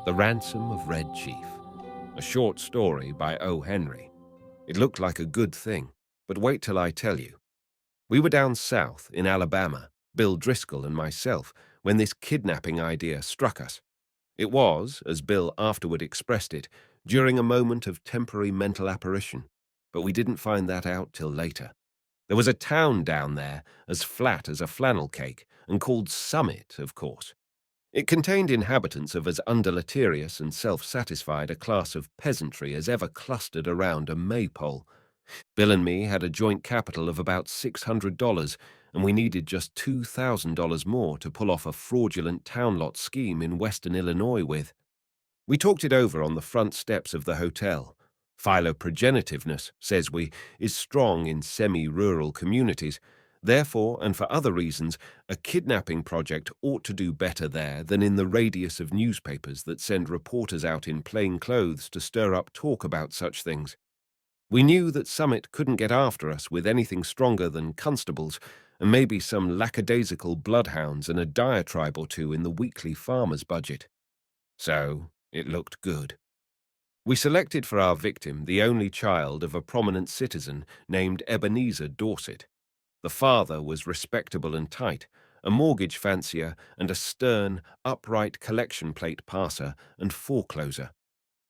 The Ransom of Red Chief, a short story by O. Henry. It looked like a good thing, but wait till I tell you. We were down south in Alabama, Bill Driscoll and myself, when this kidnapping idea struck us. It was, as Bill afterward expressed it, during a moment of temporary mental apparition, but we didn't find that out till later. There was a town down there as flat as a flannel cake, and called Summit, of course. It contained inhabitants of as undeleterious and self-satisfied a class of peasantry as ever clustered around a maypole. Bill and me had a joint capital of about $600, and we needed just $2,000 more to pull off a fraudulent town lot scheme in western Illinois with. We talked it over on the front steps of the hotel. Philoprogenitiveness, says we, is strong in semi-rural communities. Therefore, and for other reasons, a kidnapping project ought to do better there than in the radius of newspapers that send reporters out in plain clothes to stir up talk about such things. We knew that Summit couldn't get after us with anything stronger than constables and maybe some lackadaisical bloodhounds and a diatribe or two in the weekly farmer's budget. So, it looked good. We selected for our victim the only child of a prominent citizen named Ebenezer Dorset. The father was respectable and tight, a mortgage fancier and a stern, upright collection plate passer and forecloser.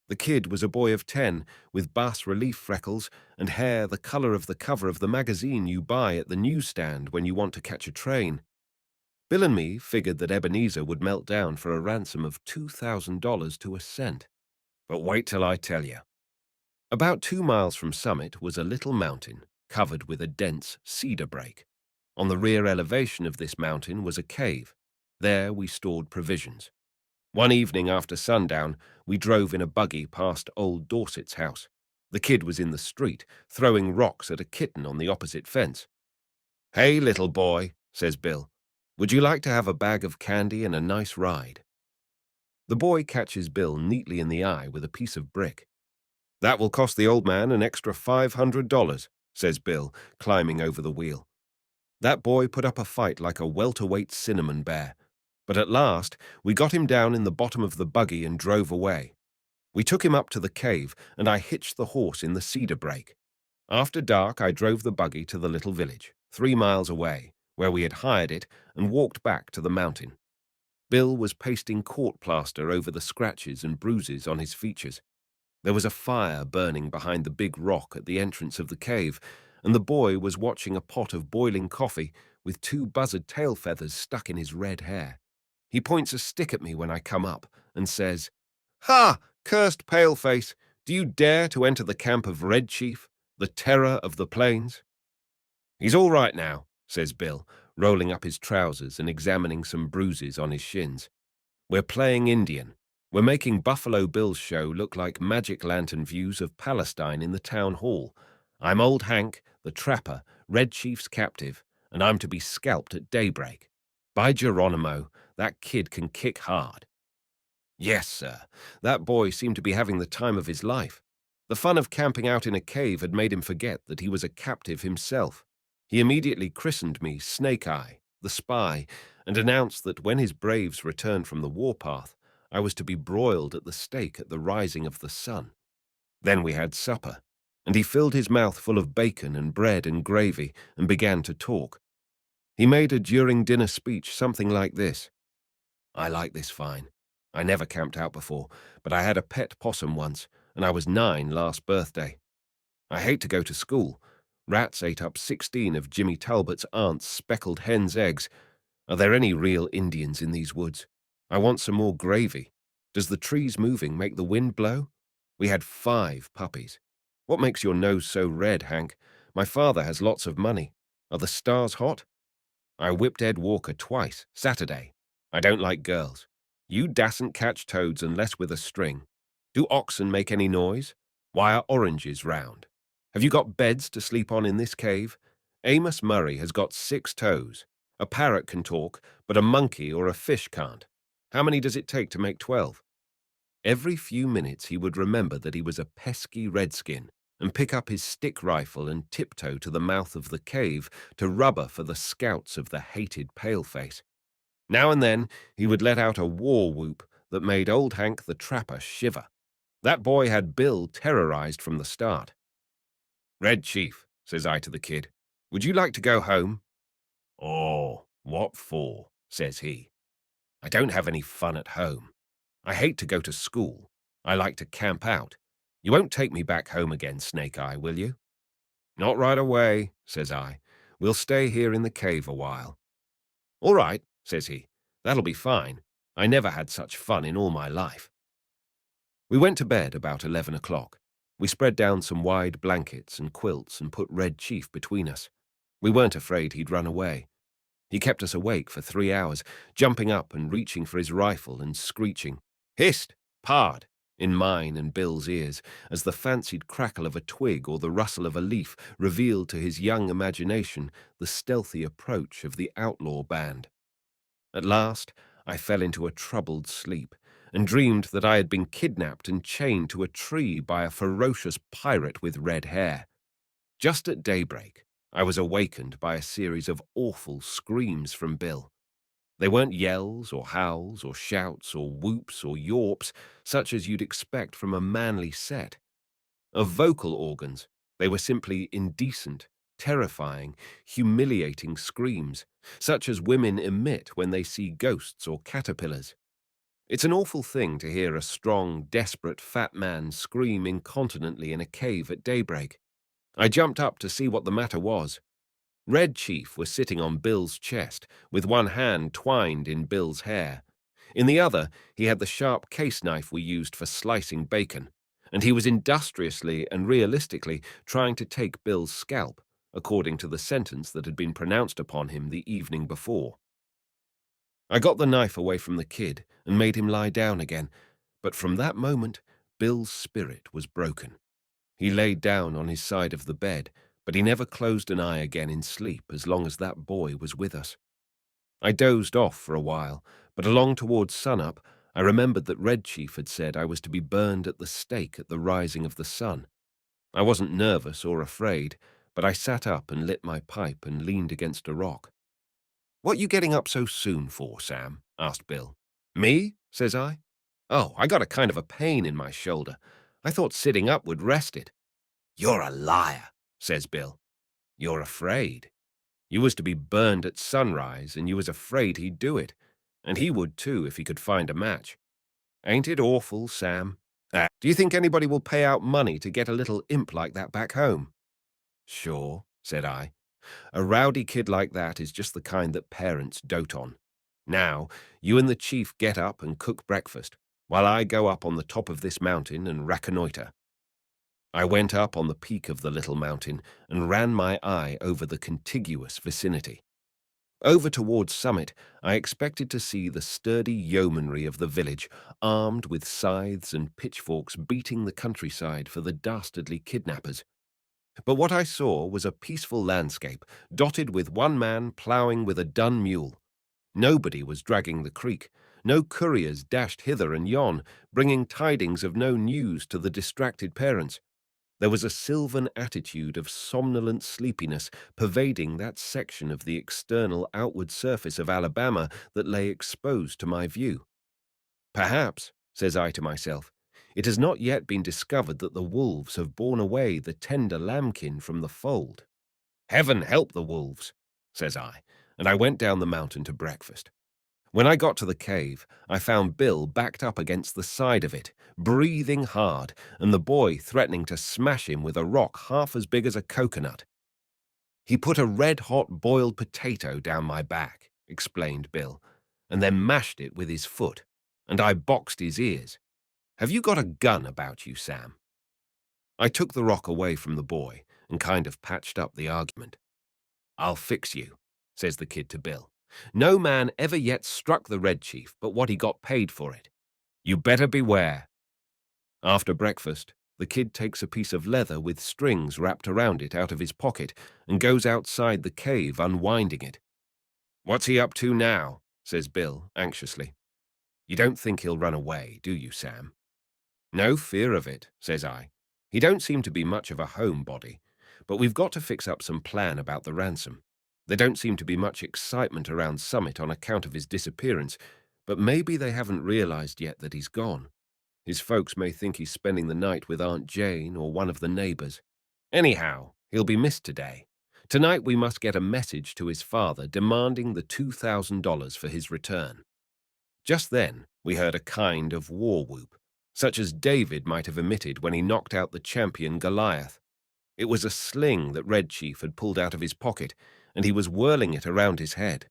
The kid was a boy of 10, with bas-relief freckles and hair the color of the cover of the magazine you buy at the newsstand when you want to catch a train. Bill and me figured that Ebenezer would melt down for a ransom of $2,000 to a cent. But wait till I tell you. About 2 miles from Summit was a little mountain covered with a dense cedar brake. On the rear elevation of this mountain was a cave. There we stored provisions. One evening after sundown, we drove in a buggy past old Dorset's house. The kid was in the street, throwing rocks at a kitten on the opposite fence. "Hey, little boy," says Bill, "would you like to have a bag of candy and a nice ride?" The boy catches Bill neatly in the eye with a piece of brick. "That will cost the old man an extra $500, says Bill, climbing over the wheel. That boy put up a fight like a welterweight cinnamon bear, but at last we got him down in the bottom of the buggy and drove away. We took him up to the cave, and I hitched the horse in the cedar brake. After dark, I drove the buggy to the little village, 3 miles away, where we had hired it, and walked back to the mountain. Bill was pasting court plaster over the scratches and bruises on his features. There was a fire burning behind the big rock at the entrance of the cave, and the boy was watching a pot of boiling coffee with 2 buzzard tail feathers stuck in his red hair. He points a stick at me when I come up and says, "Ha, cursed paleface, do you dare to enter the camp of Red Chief, the terror of the plains?" "He's all right now," says Bill, rolling up his trousers and examining some bruises on his shins. "We're playing Indian. We're making Buffalo Bill's show look like magic lantern views of Palestine in the town hall. I'm Old Hank, the trapper, Red Chief's captive, and I'm to be scalped at daybreak. By Geronimo, that kid can kick hard." Yes, sir, that boy seemed to be having the time of his life. The fun of camping out in a cave had made him forget that he was a captive himself. He immediately christened me Snake Eye, the spy, and announced that when his braves returned from the warpath, I was to be broiled at the stake at the rising of the sun. Then we had supper, and he filled his mouth full of bacon and bread and gravy and began to talk. He made a during-dinner speech something like this. "I like this fine. I never camped out before, but I had a pet possum once, and I was 9 last birthday. I hate to go to school. Rats ate up 16 of Jimmy Talbot's aunt's speckled hen's eggs. Are there any real Indians in these woods? I want some more gravy. Does the trees moving make the wind blow? We had 5 puppies. What makes your nose so red, Hank? My father has lots of money. Are the stars hot? I whipped Ed Walker twice, Saturday. I don't like girls. You dasn't catch toads unless with a string. Do oxen make any noise? Why are oranges round? Have you got beds to sleep on in this cave? Amos Murray has got 6 toes. A parrot can talk, but a monkey or a fish can't. How many does it take to make 12? Every few minutes he would remember that he was a pesky redskin and pick up his stick rifle and tiptoe to the mouth of the cave to rubber for the scouts of the hated paleface. Now and then he would let out a war whoop that made old Hank the Trapper shiver. That boy had Bill terrorized from the start. "Red Chief," says I to the kid, "would you like to go home?" "Oh, what for?" says he. "I don't have any fun at home. I hate to go to school. I like to camp out. You won't take me back home again, Snake Eye, will you?" "Not right away," says I. "We'll stay here in the cave a while." "All right," says he. "That'll be fine. I never had such fun in all my life." We went to bed about 11 o'clock. We spread down some wide blankets and quilts and put Red Chief between us. We weren't afraid he'd run away. He kept us awake for 3 hours, jumping up and reaching for his rifle and screeching, "Hist! Pard!" in mine and Bill's ears, as the fancied crackle of a twig or the rustle of a leaf revealed to his young imagination the stealthy approach of the outlaw band. At last, I fell into a troubled sleep and dreamed that I had been kidnapped and chained to a tree by a ferocious pirate with red hair. Just at daybreak, I was awakened by a series of awful screams from Bill. They weren't yells or howls or shouts or whoops or yawps, such as you'd expect from a manly set. Of vocal organs, they were simply indecent, terrifying, humiliating screams, such as women emit when they see ghosts or caterpillars. It's an awful thing to hear a strong, desperate fat man scream incontinently in a cave at daybreak. I jumped up to see what the matter was. Red Chief was sitting on Bill's chest, with one hand twined in Bill's hair. In the other, he had the sharp case knife we used for slicing bacon, and he was industriously and realistically trying to take Bill's scalp, according to the sentence that had been pronounced upon him the evening before. I got the knife away from the kid and made him lie down again, but from that moment, Bill's spirit was broken. He laid down on his side of the bed, but he never closed an eye again in sleep as long as that boy was with us. I dozed off for a while, but along towards sunup, I remembered that Red Chief had said I was to be burned at the stake at the rising of the sun. I wasn't nervous or afraid, but I sat up and lit my pipe and leaned against a rock. "What you getting up so soon for, Sam?" asked Bill. "Me?" says I. "Oh, I got a kind of a pain in my shoulder. I thought sitting up would rest it." "You're a liar," says Bill. "You're afraid. You was to be burned at sunrise, and you was afraid he'd do it. And he would too if he could find a match. Ain't it awful, Sam? Do you think anybody will pay out money to get a little imp like that back home?" "Sure," said I. "A rowdy kid like that is just the kind that parents dote on. Now, you and the chief get up and cook breakfast, while I go up on the top of this mountain and reconnoiter." I went up on the peak of the little mountain and ran my eye over the contiguous vicinity. Over towards summit, I expected to see the sturdy yeomanry of the village, armed with scythes and pitchforks beating the countryside for the dastardly kidnappers. But what I saw was a peaceful landscape, dotted with one man ploughing with a dun mule. Nobody was dragging the creek. No couriers dashed hither and yon, bringing tidings of no news to the distracted parents. There was a sylvan attitude of somnolent sleepiness pervading that section of the external outward surface of Alabama that lay exposed to my view. "Perhaps," says I to myself, "it has not yet been discovered that the wolves have borne away the tender lambkin from the fold." "Heaven help the wolves," says I, and I went down the mountain to breakfast. When I got to the cave, I found Bill backed up against the side of it, breathing hard, and the boy threatening to smash him with a rock half as big as a coconut. "He put a red-hot boiled potato down my back," explained Bill, "and then mashed it with his foot, and I boxed his ears. Have you got a gun about you, Sam?" I took the rock away from the boy and kind of patched up the argument. "I'll fix you," says the kid to Bill. "No man ever yet struck the Red Chief but what he got paid for it. You better beware." After breakfast, the kid takes a piece of leather with strings wrapped around it out of his pocket and goes outside the cave unwinding it. "What's he up to now?" says Bill anxiously. "You don't think he'll run away, do you, Sam?" "No fear of it," says I. "He don't seem to be much of a homebody, but we've got to fix up some plan about the ransom. There don't seem to be much excitement around Summit on account of his disappearance, But maybe they haven't realized yet that he's gone. His folks may think he's spending the night with Aunt Jane or one of the neighbors. Anyhow, he'll be missed today. Tonight we must get a message to his father demanding the $2,000 for his return. Just then, we heard a kind of war whoop, such as David might have emitted when he knocked out the champion Goliath. It was a sling that Red Chief had pulled out of his pocket, and he was whirling it around his head.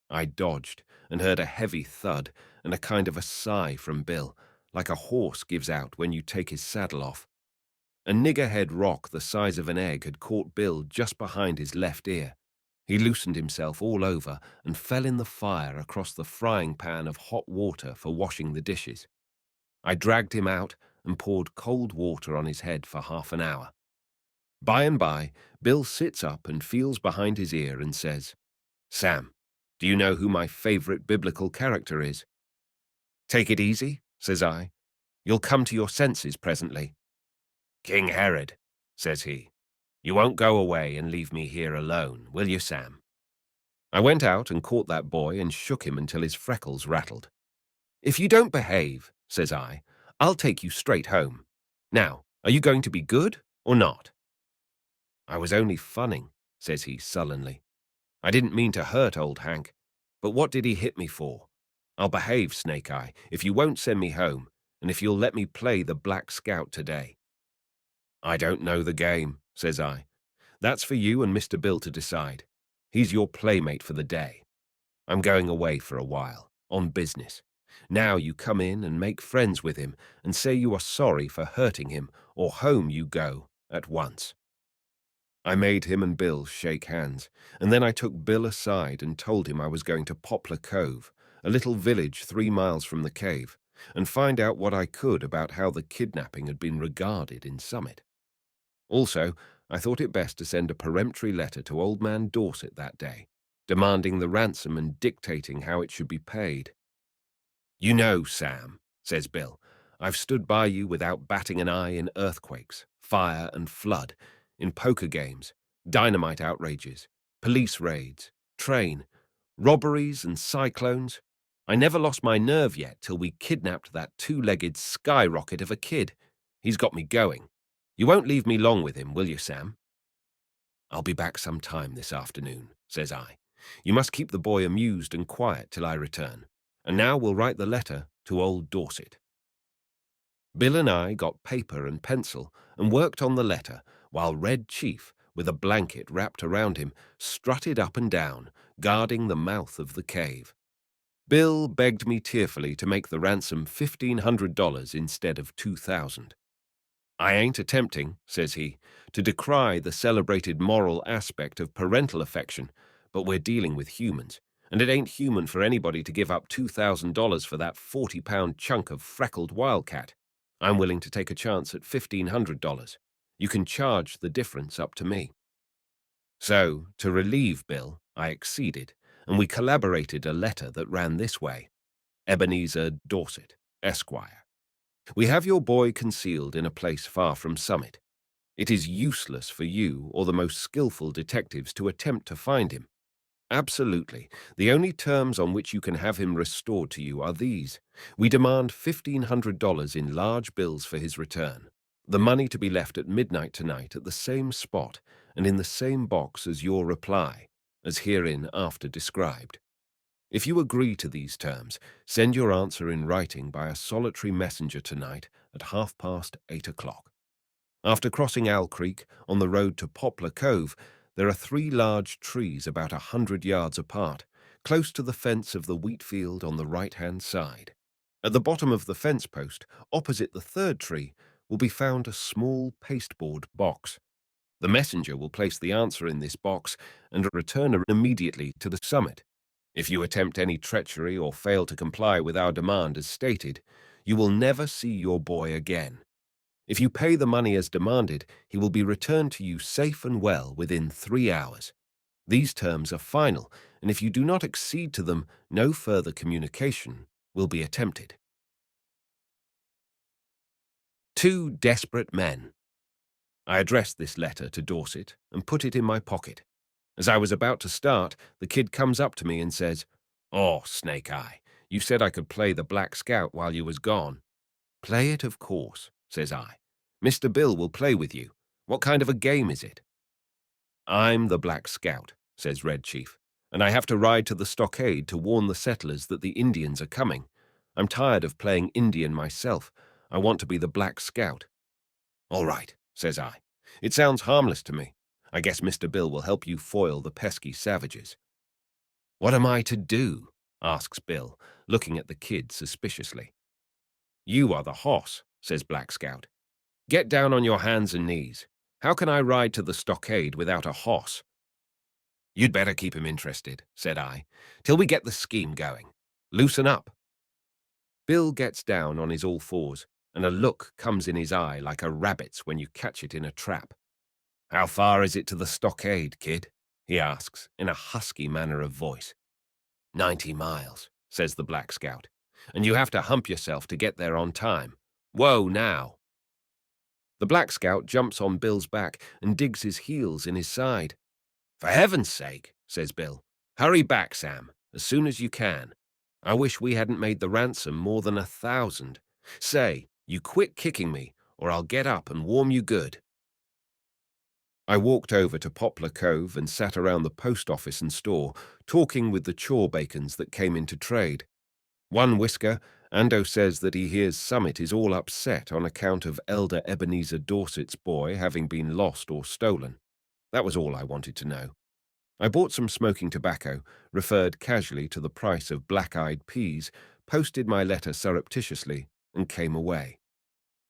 I dodged and heard a heavy thud and a kind of a sigh from Bill, like a horse gives out when you take his saddle off. A niggerhead rock the size of an egg had caught Bill just behind his left ear. He loosened himself all over and fell in the fire across the frying pan of hot water for washing the dishes. I dragged him out and poured cold water on his head for half an hour. By and by, Bill sits up and feels behind his ear and says, "Sam, do you know who my favorite biblical character is?" "Take it easy," says I. "You'll come to your senses presently." "King Herod," says he. "You won't go away and leave me here alone, will you, Sam?" I went out and caught that boy and shook him until his freckles rattled. "If you don't behave," says I, "I'll take you straight home. Now, are you going to be good or not?" "I was only funning," says he sullenly. "I didn't mean to hurt old Hank, but what did he hit me for? I'll behave, Snake Eye, if you won't send me home, and if you'll let me play the Black Scout today." "I don't know the game," says I. "That's for you and Mr. Bill to decide. He's your playmate for the day. I'm going away for a while, on business. Now you come in and make friends with him and say you are sorry for hurting him, or home you go at once." I made him and Bill shake hands, and then I took Bill aside and told him I was going to Poplar Cove, a little village 3 miles from the cave, and find out what I could about how the kidnapping had been regarded in Summit. Also, I thought it best to send a peremptory letter to old man Dorset that day, demanding the ransom and dictating how it should be paid. "You know, Sam," says Bill, "I've stood by you without batting an eye in earthquakes, fire and flood, in poker games, dynamite outrages, police raids, train, robberies and cyclones. I never lost my nerve yet till we kidnapped that 2-legged skyrocket of a kid. He's got me going. You won't leave me long with him, will you, Sam?" "I'll be back some time this afternoon," says I. "You must keep the boy amused and quiet till I return. And now we'll write the letter to old Dorset." Bill and I got paper and pencil and worked on the letter, while Red Chief, with a blanket wrapped around him, strutted up and down, guarding the mouth of the cave. Bill begged me tearfully to make the ransom $1,500 instead of $2,000. "I ain't attempting," says he, "to decry the celebrated moral aspect of parental affection, but we're dealing with humans, and it ain't human for anybody to give up $2,000 for that 40-pound chunk of freckled wildcat. I'm willing to take a chance at $1,500. You can charge the difference up to me." So, to relieve Bill, I acceded, and we collaborated a letter that ran this way: Ebenezer Dorset, Esquire. "We have your boy concealed in a place far from Summit. It is useless for you or the most skillful detectives to attempt to find him. Absolutely. The only terms on which you can have him restored to you are these. We demand $1,500 in large bills for his return. The money to be left at midnight tonight at the same spot and in the same box as your reply, as herein after described. If you agree to these terms, send your answer in writing by a solitary messenger tonight at 8:30. After crossing Owl Creek, on the road to Poplar Cove, there are 3 large trees about 100 yards apart, close to the fence of the wheat field on the right-hand side. At the bottom of the fence post, opposite the 3rd tree, will be found a small pasteboard box. The messenger will place the answer in this box and return it immediately to the Summit. If you attempt any treachery or fail to comply with our demand as stated, you will never see your boy again. If you pay the money as demanded, he will be returned to you safe and well within 3 hours. These terms are final, and if you do not accede to them, no further communication will be attempted." 2 desperate men. I addressed this letter to Dorset and put it in my pocket. As I was about to start, the kid comes up to me and says, "Oh, Snake Eye, You said I could play the Black Scout while you was gone. Play it, of course, says I. Mr. Bill will play with you. What kind of a game is it? I'm the Black Scout, says Red Chief, and I have to ride to the stockade to warn the settlers that the Indians are coming. I'm tired of playing Indian myself. I want to be the Black Scout. All right, says I. It sounds harmless to me. I guess Mr. Bill will help you foil the pesky savages. What am I to do? Asks Bill, looking at the kid suspiciously. You are the hoss, says Black Scout. Get down on your hands and knees. How can I ride to the stockade without a hoss? You'd better keep him interested, said I, till we get the scheme going. Loosen up. Bill gets down on his all fours, and a look comes in his eye like a rabbit's when you catch it in a trap. How far is it to the stockade, kid? He asks, in a husky manner of voice. 90 miles, says the Black Scout, and you have to hump yourself to get there on time. Whoa, now. The Black Scout jumps on Bill's back and digs his heels in his side. For heaven's sake, says Bill, hurry back, Sam, as soon as you can. I wish we hadn't made the ransom more than 1,000. Say, you quit kicking me, or I'll get up and warm you good. I walked over to Poplar Cove and sat around the post office and store, talking with the chore bacons that came into trade. One whisker, Ando says that he hears Summit is all upset on account of Elder Ebenezer Dorset's boy having been lost or stolen. That was all I wanted to know. I bought some smoking tobacco, referred casually to the price of black-eyed peas, posted my letter surreptitiously, and came away.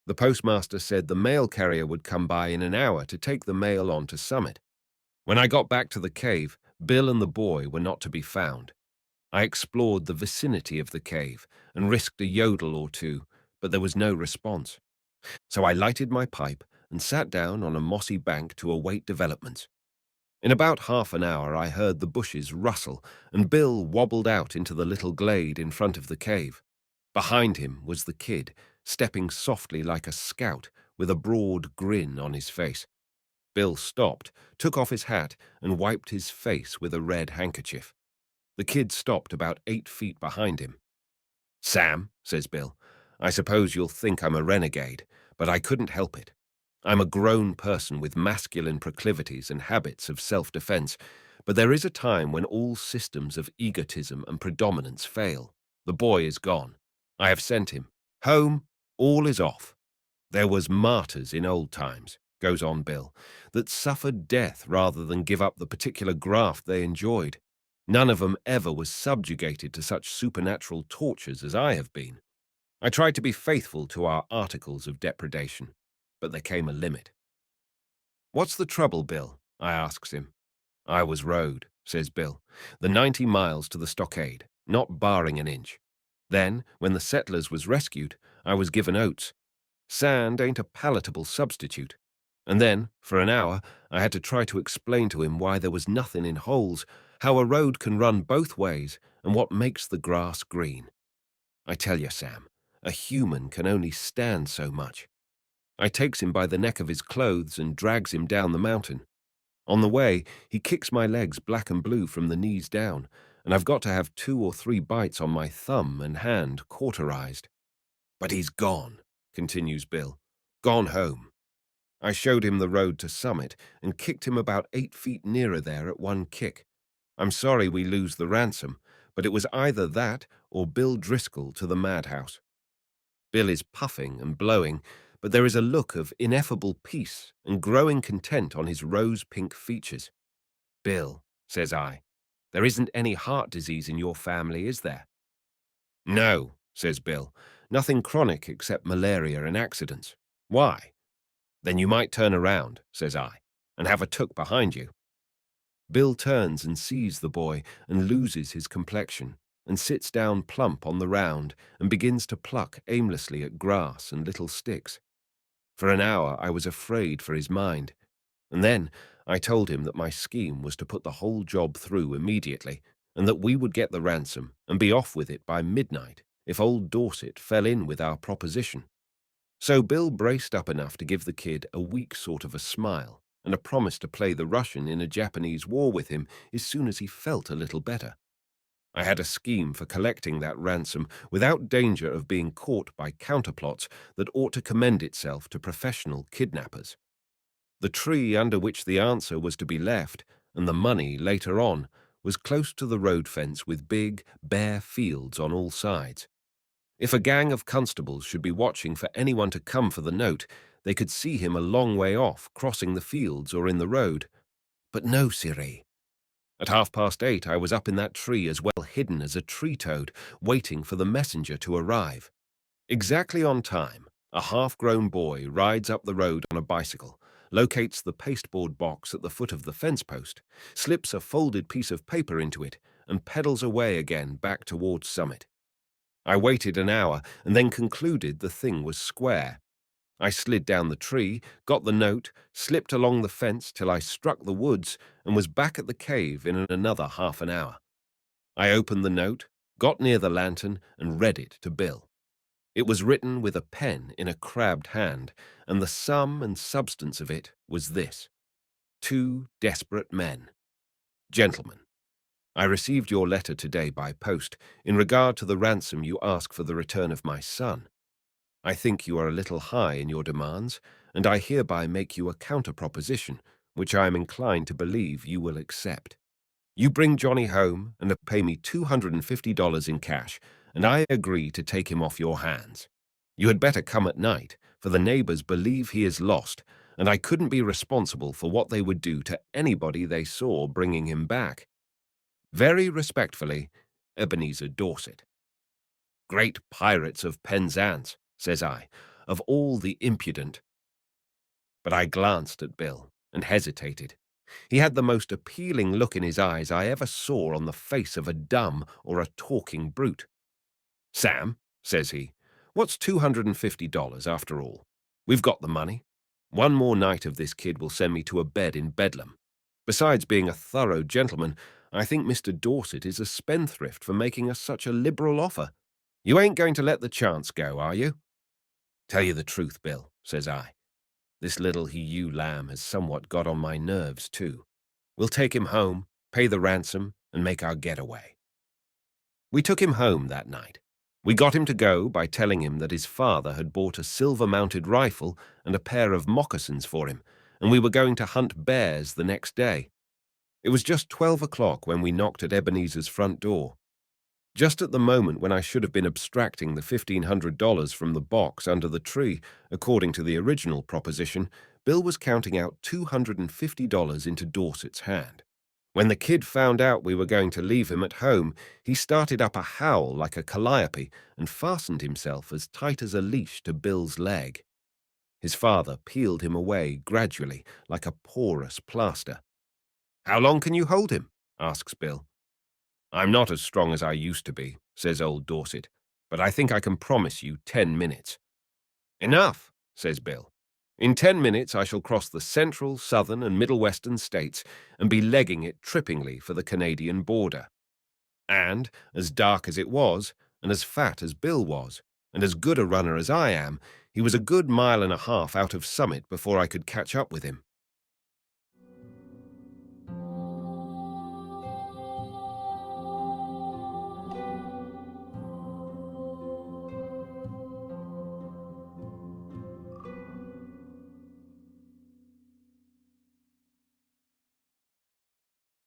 The postmaster said the mail carrier would come by in an hour to take the mail on to Summit. When I got back to the cave, Bill and the boy were not to be found. I explored the vicinity of the cave and risked a yodel or two, but there was no response. So I lighted my pipe and sat down on a mossy bank to await developments. In about half an hour I heard the bushes rustle, and Bill wobbled out into the little glade in front of the cave. Behind him was the kid, stepping softly like a scout, with a broad grin on his face. Bill stopped, took off his hat, and wiped his face with a red handkerchief. The kid stopped about 8 feet behind him. Sam, says Bill, I suppose you'll think I'm a renegade, but I couldn't help it. I'm a grown person with masculine proclivities and habits of self-defense, but there is a time when all systems of egotism and predominance fail. The boy is gone. I have sent him. Home, all is off. There was martyrs in old times, goes on Bill, that suffered death rather than give up the particular graft they enjoyed. None of them ever was subjugated to such supernatural tortures as I have been. I tried to be faithful to our articles of depredation, but there came a limit. What's the trouble, Bill? I asks him. I was rode, says Bill, the 90 miles to the stockade, not barring an inch. Then, when the settlers was rescued, I was given oats. Sand ain't a palatable substitute. And then, for an hour, I had to try to explain to him why there was nothing in holes, how a road can run both ways, and what makes the grass green. I tell you, Sam, a human can only stand so much. I takes him by the neck of his clothes and drags him down the mountain. On the way, he kicks my legs black and blue from the knees down, and I've got to have 2 or 3 bites on my thumb and hand cauterized. But he's gone, continues Bill. Gone home. I showed him the road to Summit and kicked him about 8 feet nearer there at one kick. I'm sorry we lose the ransom, but it was either that or Bill Driscoll to the madhouse. Bill is puffing and blowing, but there is a look of ineffable peace and growing content on his rose-pink features. Bill, says I, there isn't any heart disease in your family, is there? No, says Bill, nothing chronic except malaria and accidents. Why? Then you might turn around, says I, and have a took behind you. Bill turns and sees the boy and loses his complexion and sits down plump on the round and begins to pluck aimlessly at grass and little sticks. For an hour I was afraid for his mind, and then I told him that my scheme was to put the whole job through immediately and that we would get the ransom and be off with it by midnight if old Dorset fell in with our proposition. So Bill braced up enough to give the kid a weak sort of a smile and a promise to play the Russian in a Japanese war with him as soon as he felt a little better. I had a scheme for collecting that ransom without danger of being caught by counterplots that ought to commend itself to professional kidnappers. The tree under which the answer was to be left, and the money later on, was close to the road fence with big, bare fields on all sides. If a gang of constables should be watching for anyone to come for the note, they could see him a long way off, crossing the fields or in the road. But no, siree. At 8:30, I was up in that tree as well hidden as a tree toad, waiting for the messenger to arrive. Exactly on time, a half-grown boy rides up the road on a bicycle, locates the pasteboard box at the foot of the fence post, slips a folded piece of paper into it, and pedals away again back towards Summit. I waited an hour and then concluded the thing was square. I slid down the tree, got the note, slipped along the fence till I struck the woods, and was back at the cave in another half an hour. I opened the note, got near the lantern, and read it to Bill. It was written with a pen in a crabbed hand, and the sum and substance of it was this: 2 desperate men. Gentlemen, I received your letter today by post in regard to the ransom you ask for the return of my son. I think you are a little high in your demands, and I hereby make you a counter-proposition, which I am inclined to believe you will accept. You bring Johnny home and pay me $250 in cash, and I agree to take him off your hands. You had better come at night, for the neighbors believe he is lost, and I couldn't be responsible for what they would do to anybody they saw bringing him back. Very respectfully, Ebenezer Dorset. Great pirates of Penzance, says I, of all the impudent. But I glanced at Bill and hesitated. He had the most appealing look in his eyes I ever saw on the face of a dumb or a talking brute. Sam, says he, what's $250 after all? We've got the money. One more night of this kid will send me to a bed in Bedlam. Besides being a thorough gentleman, I think Mr. Dorset is a spendthrift for making us such a liberal offer. You ain't going to let the chance go, are you? Tell you the truth, Bill, says I. This little he-you lamb has somewhat got on my nerves, too. We'll take him home, pay the ransom, and make our getaway. We took him home that night. We got him to go by telling him that his father had bought a silver-mounted rifle and a pair of moccasins for him, and we were going to hunt bears the next day. It was just 12 o'clock when we knocked at Ebenezer's front door. Just at the moment when I should have been abstracting the $1,500 from the box under the tree, according to the original proposition, Bill was counting out $250 into Dorset's hand. When the kid found out we were going to leave him at home, he started up a howl like a calliope and fastened himself as tight as a leash to Bill's leg. His father peeled him away gradually, like a porous plaster. "How long can you hold him?" asks Bill. "I'm not as strong as I used to be," says old Dorset, "but I think I can promise you 10 minutes. "Enough," says Bill. "In 10 minutes I shall cross the central, southern, and middle western states and be legging it trippingly for the Canadian border." And, as dark as it was, and as fat as Bill was, and as good a runner as I am, he was a good mile and a half out of Summit before I could catch up with him.